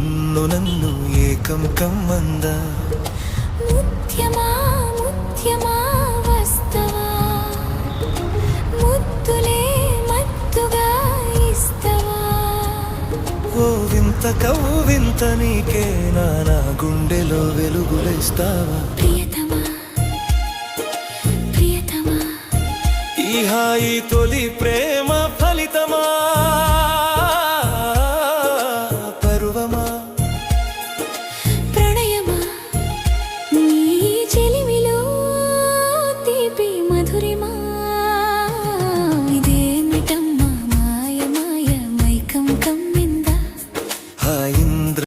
నన్ను ఏకం కమ్మందా. ముత్యమా ముత్యమా వస్తవా, ముద్దులే మత్తుగా ఇస్తవా. ఓ వింత కవ్వింత నీకే నా గుండెలో వెలుగులేస్తావా. ప్రియతమా ప్రియతమా, ఈ హాయి తొలి ప్రేమ ఫలితమా.